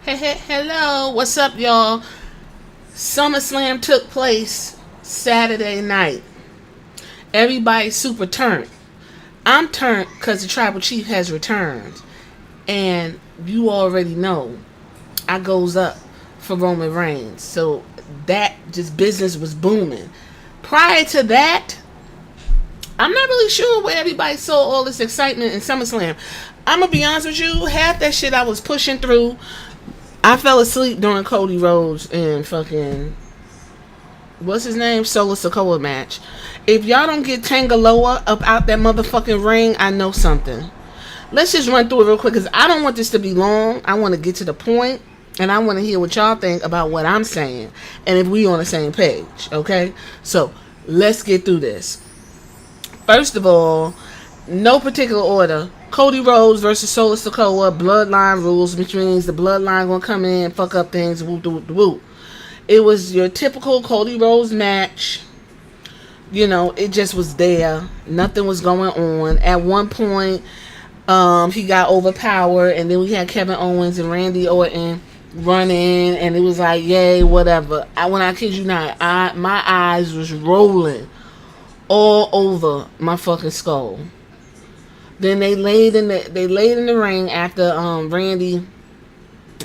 Hello, what's up, y'all? SummerSlam took place Saturday night. Everybody's super turned. I'm turned because the tribal chief has returned, and you already know I goes up for Roman Reigns. So that just business was booming. Prior to that, I'm not really sure where everybody saw all this excitement in SummerSlam. I'm gonna be honest with you, half that shit I was pushing through. I fell asleep during Cody Rhodes and fucking what's his name, Solo Sikoa match. If y'all don't get Tangaloa up out that motherfucking ring, I know something. Let's just run through it real quick because I don't want this to be long. I want to get to the point, and I want to hear what y'all think about what I'm saying, and if we on the same page. Okay, so let's get through this. First of all, no particular order. Cody Rhodes versus Solo Sikoa, bloodline rules, which means the bloodline gonna come in and fuck up things. Whoop, whoop, whoop. It was your typical Cody Rhodes match. You know, it just was there. Nothing was going on. At one point, he got overpowered, and then we had Kevin Owens and Randy Orton running, and it was like, yay, whatever. When I kid you not, my eyes was rolling all over my fucking skull. Then they laid in the ring after Randy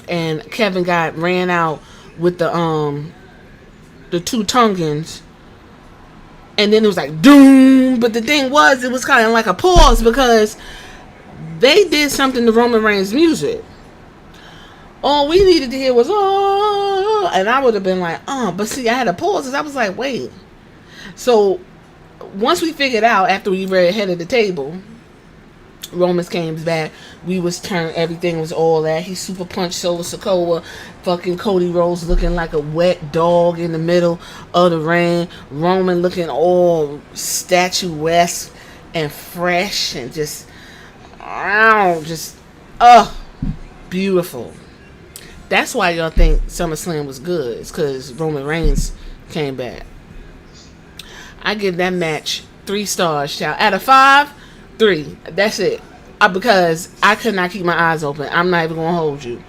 and Kevin ran out with the two Tongans, and then it was like doom. But the thing was, it was kind of like a pause because they did something to Roman Reigns' music. All we needed to hear was oh, and I would have been like, oh, but see, I had a pause because I was like, wait. So once we figured out after we were ahead of the table, Roman's came back. We was turned. Everything was all that. He super punched Solo Sikoa. Fucking Cody Rhodes looking like a wet dog in the middle of the ring. Roman looking all statuesque and fresh and just beautiful. That's why y'all think SummerSlam was good. It's because Roman Reigns came back. I give that match 3 stars. Child. Out of 5. 3. That's it. Because I could not keep my eyes open. I'm not even gonna hold you.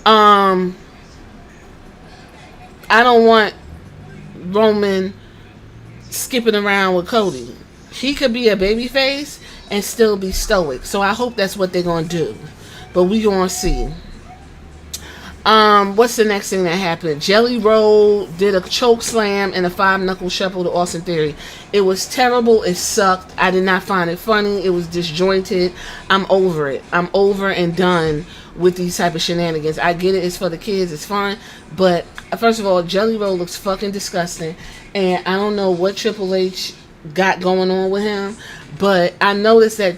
I don't want Roman skipping around with Cody. He could be a babyface and still be stoic. So I hope that's what they're gonna do. But we gonna see. What's the next thing that happened? Jelly Roll did a choke slam and a 5-knuckle shuffle to Austin Theory. It was terrible. It sucked. I did not find it funny. It was disjointed. I'm over it. I'm over and done with these type of shenanigans. I get it. It's for the kids. It's fun. But first of all, Jelly Roll looks fucking disgusting. And I don't know what Triple H got going on with him. But I noticed that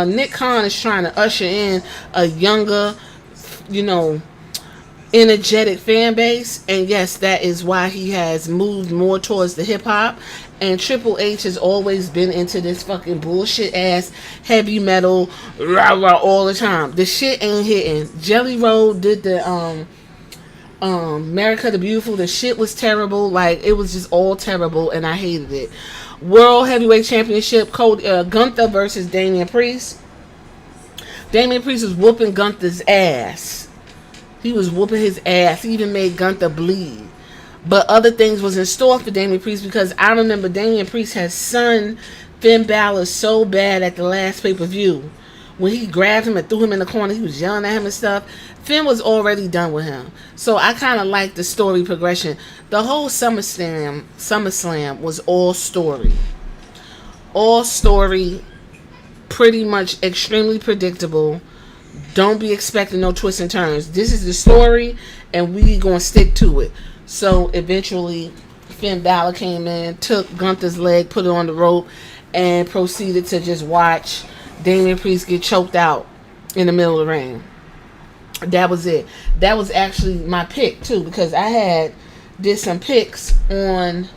Nick Khan is trying to usher in a younger, energetic fan base, and yes, that is why he has moved more towards the hip-hop. And Triple H has always been into this fucking bullshit ass heavy metal rah rah all the time. The shit ain't hitting. Jelly Roll did the America the Beautiful. The shit was terrible. Like, it was just all terrible, and I hated it. World Heavyweight Championship, Gunther versus Damian Priest. Damian Priest was whooping Gunther's ass. He was whooping his ass. He even made Gunther bleed. But other things was in store for Damian Priest, because I remember Damian Priest had sunned Finn Balor so bad at the last pay-per-view. When he grabbed him and threw him in the corner, he was yelling at him and stuff. Finn was already done with him. So I kind of like the story progression. The whole SummerSlam was all story. All story, pretty much extremely predictable. Don't be expecting no twists and turns. This is the story, and we gonna stick to it. So eventually, Finn Balor came in, took Gunther's leg, put it on the rope, and proceeded to just watch Damian Priest get choked out in the middle of the ring. That was it. That was actually my pick too, because I did some picks on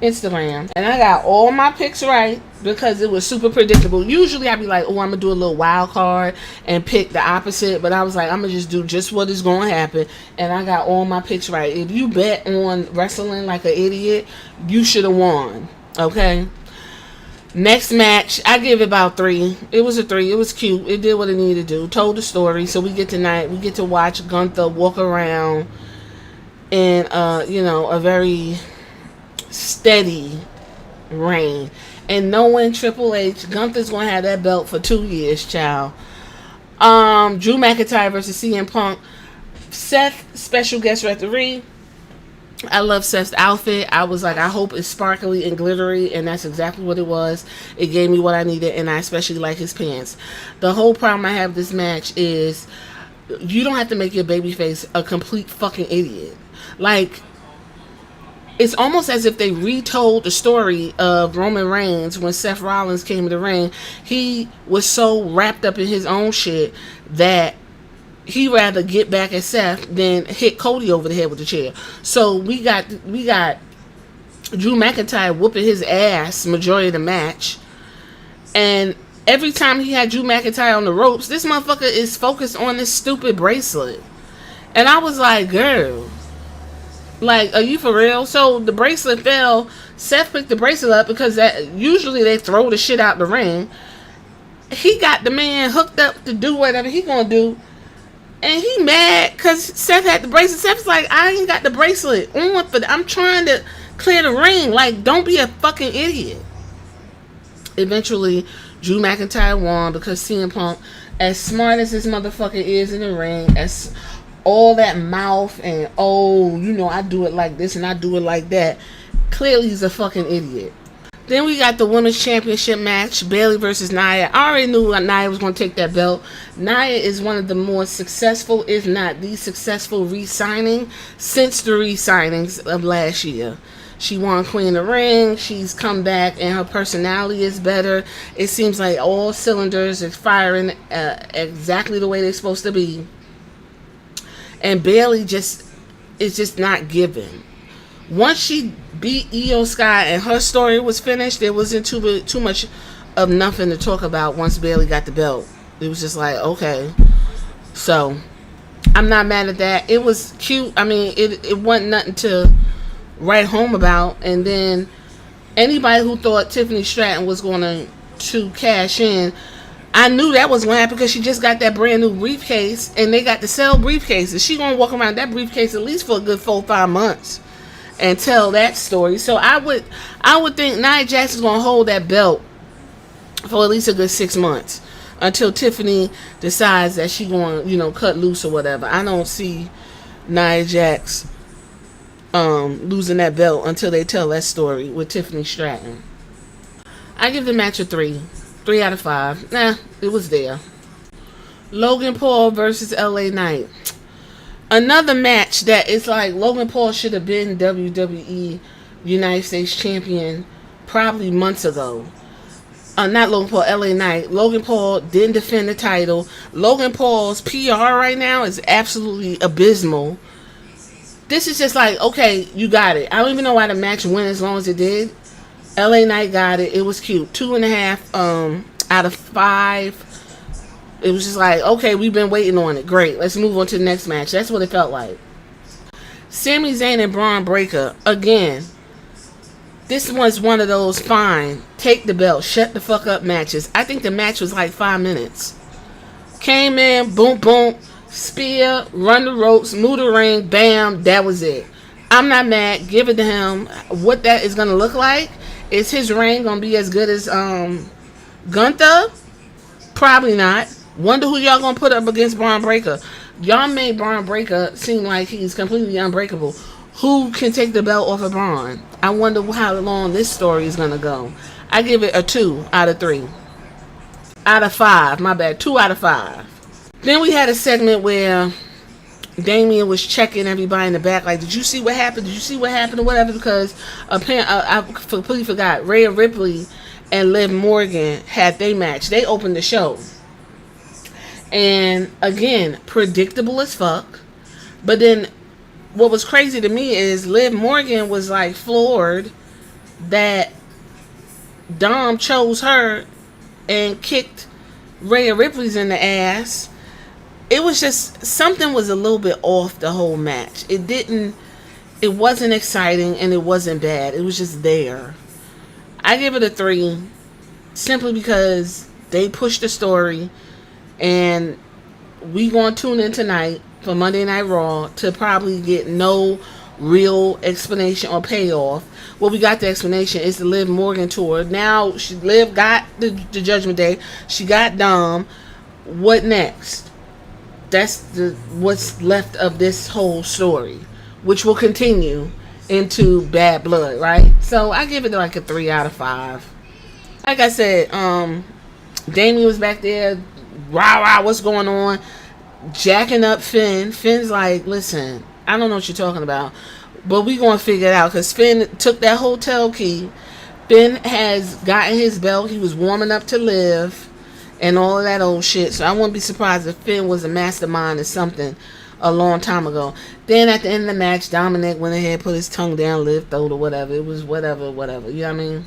Instagram, and I got all my picks right because it was super predictable. Usually I'd be like, oh, I'm gonna do a little wild card and pick the opposite, but I was like, I'm gonna just do just what is gonna happen, and I got all my picks right. If you bet on wrestling like an idiot, you should have won. Okay. Next match, I give it about 3. It was a 3. It was cute. It did what it needed to do. Told the story. So we get tonight. We get to watch Gunther walk around in, a very steady reign. And knowing Triple H, Gunther's gonna have that belt for 2 years, child. Drew McIntyre versus CM Punk. Seth, special guest referee. I love Seth's outfit. I was like, I hope it's sparkly and glittery, and that's exactly what it was. It gave me what I needed, and I especially like his pants. The whole problem I have with this match is you don't have to make your babyface a complete fucking idiot. Like, it's almost as if they retold the story of Roman Reigns when Seth Rollins came to the ring. He was so wrapped up in his own shit that he rather get back at Seth than hit Cody over the head with the chair. So we got Drew McIntyre whooping his ass majority of the match, and every time he had Drew McIntyre on the ropes, this motherfucker is focused on this stupid bracelet, and I was like, girl, like, are you for real? So the bracelet fell. Seth picked the bracelet up because that usually they throw the shit out the ring. He got the man hooked up to do whatever he gonna do. And he mad because Seth had the bracelet. Seth's like, I ain't got the bracelet on, but I'm trying to clear the ring. Like, don't be a fucking idiot. Eventually, Drew McIntyre won because CM Punk, as smart as this motherfucker is in the ring, as all that mouth and, I do it like this and I do it like that, clearly he's a fucking idiot. Then we got the Women's Championship match, Bayley versus Nia. I already knew Nia was going to take that belt. Nia is one of the more successful, if not the successful, re-signing since the re-signings of last year. She won Queen of the Ring. She's come back, and her personality is better. It seems like all cylinders are firing exactly the way they're supposed to be. And Bayley is just not giving. Once she beat Io Sky and her story was finished, there wasn't too much of nothing to talk about once Bayley got the belt. It was just like, okay. So, I'm not mad at that. It was cute. I mean, it wasn't nothing to write home about. And then, anybody who thought Tiffany Stratton was going to cash in, I knew that was going to happen because she just got that brand new briefcase, and they got to sell briefcases. She going to walk around that briefcase at least for a good 4-5 months and tell that story. So I would think Nia Jax is going to hold that belt for at least a good 6 months until Tiffany decides that she going to, cut loose or whatever. I don't see Nia Jax losing that belt until they tell that story with Tiffany Stratton. I give the match a 3. 3 out of 5. Nah, it was there. Logan Paul versus LA Knight. Another match that is like Logan Paul should have been WWE United States Champion probably months ago. Not Logan Paul, LA Knight. Logan Paul didn't defend the title. Logan Paul's PR right now is absolutely abysmal. This is just like, okay, you got it. I don't even know why the match went as long as it did. LA Knight got it. It was cute. 2.5 out of 5. It was just like, okay, we've been waiting on it. Great. Let's move on to the next match. That's what it felt like. Sami Zayn and Braun Breaker. Again, this was one of those fine, take the belt, shut the fuck up matches. I think the match was like 5 minutes. Came in, boom, boom, spear, run the ropes, move the ring, bam, that was it. I'm not mad. Give it to him. What that is going to look like, is his reign going to be as good as Gunther? Probably not. Wonder who y'all gonna put up against Braun Breaker. Y'all made Braun Breaker seem like he's completely unbreakable. Who can take the belt off of Braun? I wonder how long this story is gonna go. I give it a 2 out of 3. Out of 5. My bad. 2 out of 5. Then we had a segment where Damian was checking everybody in the back. Like, did you see what happened? Did you see what happened or whatever? Because apparently, I completely forgot. Rhea Ripley and Liv Morgan had their match. They opened the show. And again, predictable as fuck. But then what was crazy to me is Liv Morgan was like floored that Dom chose her and kicked Rhea Ripley's in the ass. It was just, something was a little bit off the whole match. It wasn't exciting and it wasn't bad. It was just there. I give it a 3. simply because they pushed the story, and we gonna tune in tonight for Monday Night Raw to probably get no real explanation or payoff. Well, we got the explanation. It's the Liv Morgan tour. Now Liv got the Judgment Day. She got Dom. What next? That's what's left of this whole story, which will continue into Bad Blood, right? So I give it like a 3 out of 5. Like I said, Damien was back there, rah rah, what's going on? Jacking up Finn. Finn's like, listen, I don't know what you're talking about, but we gonna figure it out, because Finn took that hotel key. Finn has gotten his belt. He was warming up to Liv and all of that old shit. So I wouldn't be surprised if Finn was a mastermind or something a long time ago. Then at the end of the match, Dominic went ahead, put his tongue down Liv throat or whatever. It was whatever. You know what I mean?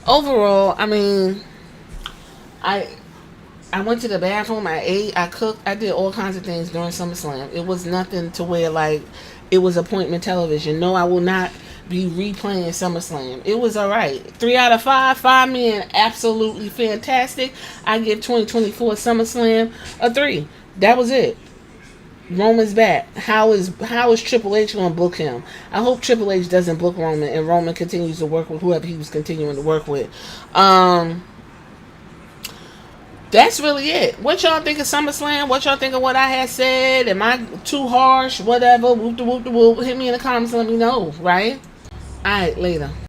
Overall, I mean, I went to the bathroom, I ate, I cooked, I did all kinds of things during SummerSlam. It was nothing to where like it was appointment television. No, I will not be replaying SummerSlam. It was alright. 3 out of 5. 5 men, absolutely fantastic. I give 2024 SummerSlam a 3. That was it. Roman's back. How is Triple H gonna book him? I hope Triple H doesn't book Roman and Roman continues to work with whoever he was continuing to work with. That's really it. What y'all think of SummerSlam? What y'all think of what I had said? Am I too harsh? Whatever. Whoop de whoop de whoop. Hit me in the comments and let me know, right? Alright, later.